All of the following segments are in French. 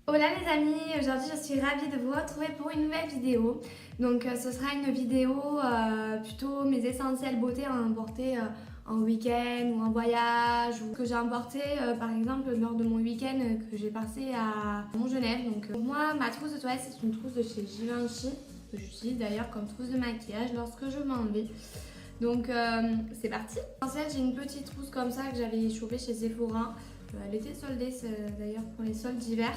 Hola les amis, aujourd'hui je suis ravie de vous retrouver pour une nouvelle vidéo. Donc ce sera une vidéo plutôt mes essentiels beauté à emporter en week-end ou en voyage ou que j'ai emporté par exemple lors de mon week-end que j'ai passé à Montgenèvre. Donc moi ma trousse de toilette c'est une trousse de chez Givenchy que j'utilise d'ailleurs comme trousse de maquillage lorsque je m'en vais. Donc c'est parti. En fait j'ai une petite trousse comme ça que j'avais chopée chez Sephora. Elle était soldée d'ailleurs pour les soldes d'hiver.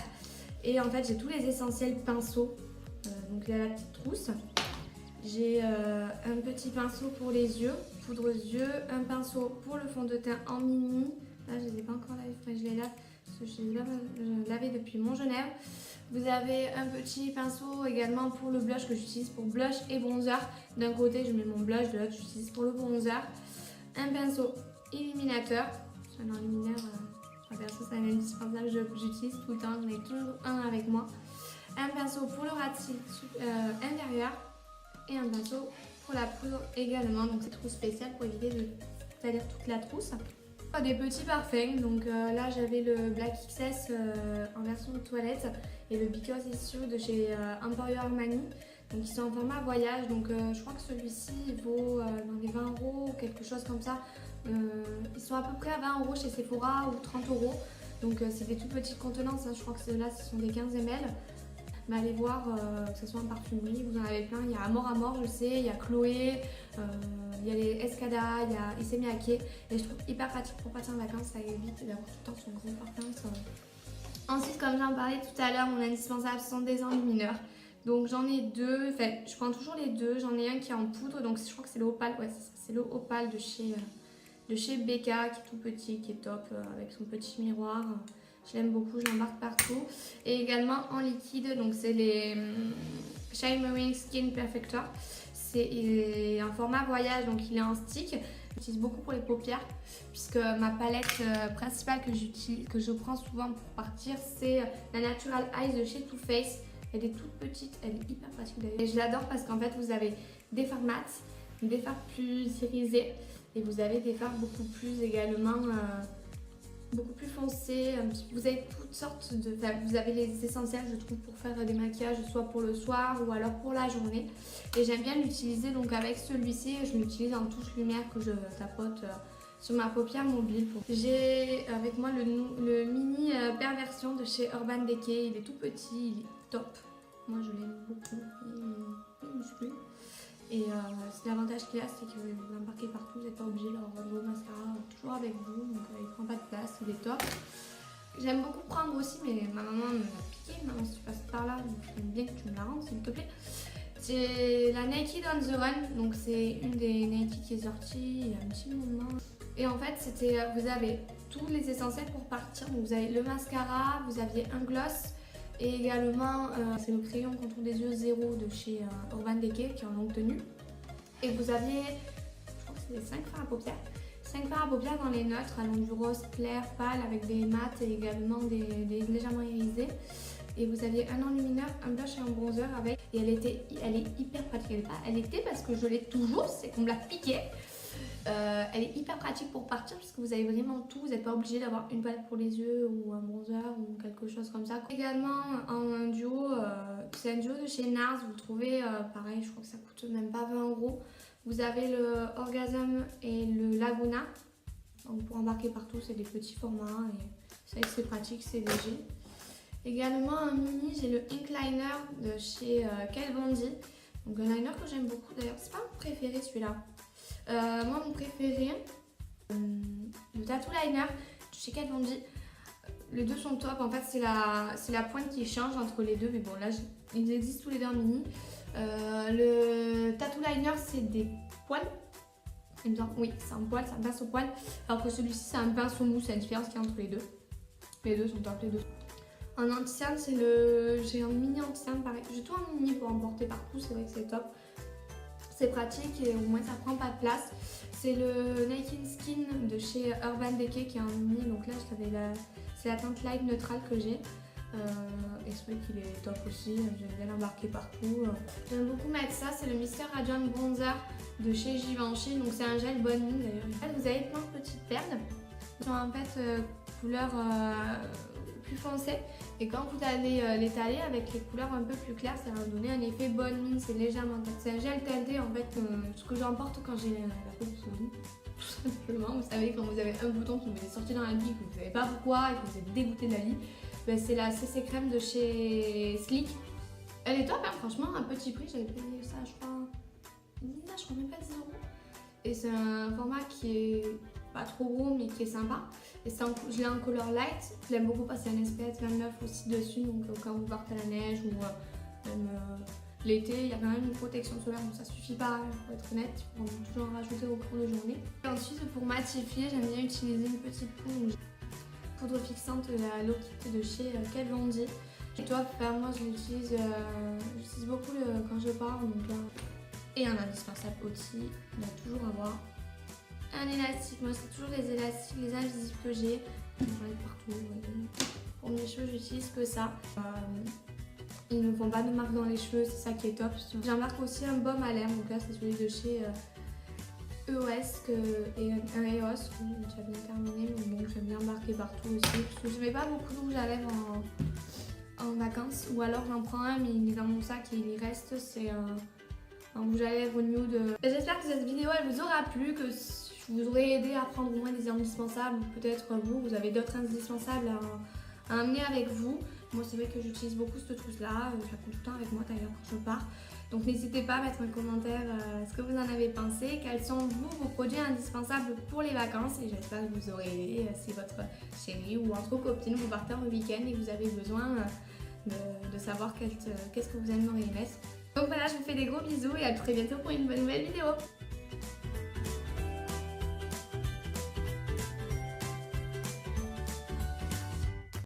Et en fait, j'ai tous les essentiels pinceaux. Donc, il y a la petite trousse. J'ai un petit pinceau pour les yeux, poudre aux yeux, un pinceau pour le fond de teint en mini. Là, je ne les ai pas encore lavés, il faudrait que je les lave parce que je les lavais depuis Montgenèvre. Vous avez un petit pinceau également pour le blush que j'utilise pour blush et bronzer. D'un côté, je mets mon blush, de l'autre, j'utilise pour le bronzer. Un pinceau illuminateur. C'est un enlumineur. Perso, c'est un indispensable, j'utilise tout le temps, j'en ai toujours un avec moi. Un pinceau pour le ras de cils inférieur et un pinceau pour la poudre également. Donc c'est trousse spéciale pour éviter de salir toute la trousse. Des petits parfums, donc là j'avais le Black XS en version de toilette et le Because It's You de chez Emporio Armani. Donc ils sont en format voyage, donc je crois que celui-ci il vaut dans les 20 € ou quelque chose comme ça. Ils sont à peu près à 20 € chez Sephora ou 30 €. Donc c'est des tout petites contenances, hein. Je crois que ceux-là ce sont des 15 ml. Mais allez voir que ce soit en parfumerie, vous en avez plein. Il y a Amor Amor, je sais, il y a Chloé, il y a les Escada, il y a Issey Miyake. Et je trouve hyper pratique pour partir en vacances, ça évite d'avoir tout le temps son gros parfum. Ensuite, comme j'en parlais tout à l'heure, mon indispensable sont des enlumineurs. Donc j'en ai deux, enfin je prends toujours les deux. J'en ai un qui est en poudre, donc je crois que c'est le Opal, ouais c'est le Opal de chez Becca qui est tout petit, qui est top, avec son petit miroir. Je l'aime beaucoup, je l'embarque partout. Et également en liquide, donc c'est les Shimmering Skin Perfector. Il est en format voyage, donc il est en stick. J'utilise beaucoup pour les paupières, puisque ma palette principale que je prends souvent pour partir, c'est la Natural Eyes de chez Too Faced. Elle est toute petite, elle est hyper pratique d'ailleurs. Et je l'adore parce qu'en fait vous avez des fards mat, des fards plus irisés et vous avez des fards beaucoup plus également beaucoup plus foncés. Vous avez toutes sortes de... Enfin, vous avez les essentiels je trouve pour faire des maquillages soit pour le soir ou alors pour la journée. Et j'aime bien l'utiliser donc avec celui-ci, je l'utilise en touche lumière que je tapote sur ma paupière mobile. J'ai avec moi le mini perversion de chez Urban Decay. Il est tout petit, il est top. Moi je l'aime beaucoup, il est musclé. Et l'avantage qu'il a, c'est que vous l'embarquez partout, vous n'êtes pas obligé d'avoir vos mascaras toujours avec vous, donc il prend pas de place, il est top. J'aime beaucoup prendre aussi, mais ma maman me l'a piqué. Maman, si tu passes par là, j'aime bien que tu me la rendes s'il te plaît. C'est la Naked on the Run, donc c'est une des Nike qui est sortie il y a un petit moment. Et en fait, vous avez tous les essentiels pour partir. Donc vous avez le mascara, vous aviez un gloss et également c'est le crayon contour des yeux 0 de chez Urban Decay qui est en longue tenue. Et vous aviez, je crois que c'est 5 fards à paupières. 5 fards à paupières dans les neutres, allant du rose clair, pâle avec des mats et également des légèrement irisés. Et vous aviez un enlumineur, un blush et un bronzer avec. Et elle est hyper pratique. Elle était parce que je l'ai toujours, c'est qu'on me l'a piqué. Elle est hyper pratique pour partir parce que vous avez vraiment tout. Vous n'êtes pas obligé d'avoir une palette pour les yeux ou un bronzer ou quelque chose comme ça. Également en duo, c'est un duo de chez NARS. Vous trouvez pareil, je crois que ça coûte même pas 20 €. Vous avez le Orgasm et le Laguna. Donc pour embarquer partout, c'est des petits formats et c'est pratique, c'est léger. Également un mini, j'ai le Ink Liner de chez Kat Von D. Donc un liner que j'aime beaucoup d'ailleurs. C'est pas mon préféré celui-là. Moi mon préféré, le Tattoo Liner de chez Kat Von D. Les deux sont top. En fait c'est la pointe qui change entre les deux. Mais bon là ils existent tous les deux en mini. Le Tattoo Liner c'est des poils. Il me semble. Oui c'est un poil, c'est un pinceau poil. Alors que celui-ci c'est un pinceau mousse. C'est la différence qu'il y a entre les deux. Les deux sont top les deux. En anti-cerne, j'ai un mini anti-cerne pareil. J'ai tout en mini pour emporter partout, c'est vrai que c'est top. C'est pratique et au moins ça prend pas de place. C'est le Naked Skin de chez Urban Decay qui est en mini. Donc là, c'est la teinte light neutrale que j'ai. Et c'est vrai qu'il est top aussi. J'aime bien l'embarquer partout. J'aime beaucoup mettre ça. C'est le Mr. Radiant Bronzer de chez Givenchy. Donc c'est un gel bonne mine d'ailleurs. En fait, vous avez plein de petites perles. Ils sont en fait couleur plus foncé. Et quand vous allez l'étaler avec les couleurs un peu plus claires, ça va donner un effet bonne mine. C'est légèrement teinté. C'est un gel teinté en fait, ce que j'emporte quand j'ai la peau qui sourit. Tout simplement, vous savez, quand vous avez un bouton qui vous est sorti dans la vie, que vous ne savez pas pourquoi et que vous êtes dégoûté de la vie, ben c'est la CC crème de chez Sleek. Elle est top, hein, franchement, un petit prix, j'avais payé ça, je crois même pas 10 €. Et c'est un format qui est pas trop gros, mais qui est sympa. Et je l'ai en couleur light, je l'aime beaucoup parce qu'il y a un SPF 29 aussi dessus, donc quand vous partez à la neige ou même l'été, il y a quand même une protection solaire, donc ça suffit pas, pour être honnête, on peut toujours en rajouter au cours de journée. Et ensuite, pour matifier, j'aime bien utiliser une petite poudre fixante de la Low Kit de chez Kat Von D. Et toi, moi je l'utilise beaucoup quand je pars, donc là. Et un indispensable aussi, il doit toujours avoir un élastique. Moi, c'est toujours les élastiques, les invisibles que j'ai. J'en ai partout. Pour mes cheveux, j'utilise que ça. Ils ne font pas de marque dans les cheveux, c'est ça qui est top. J'embarque aussi un baume à lèvres, donc là, c'est celui de chez EOS et un EOS que j'ai déjà bien terminé, mais bon, j'aime bien embarquer partout aussi. Parce que je mets pas beaucoup de rouge à lèvres en vacances, ou alors j'en prends un, mais il est dans mon sac et il y reste. C'est un rouge à lèvres nude. J'espère que cette vidéo elle vous aura plu, que je vous aurai aidé à prendre au moins des indispensables. Peut-être vous avez d'autres indispensables à emmener avec vous. Moi c'est vrai que j'utilise beaucoup cette trousse là, je la prends tout le temps avec moi d'ailleurs quand je pars. Donc n'hésitez pas à mettre un commentaire ce que vous en avez pensé, quels sont vos produits indispensables pour les vacances, et j'espère que vous aurez aidé si votre chérie ou entre copines vous partez en week-end et vous avez besoin de savoir qu'est-ce que vous aimeriez mettre. Donc voilà, je vous fais des gros bisous et à très bientôt pour une nouvelle vidéo.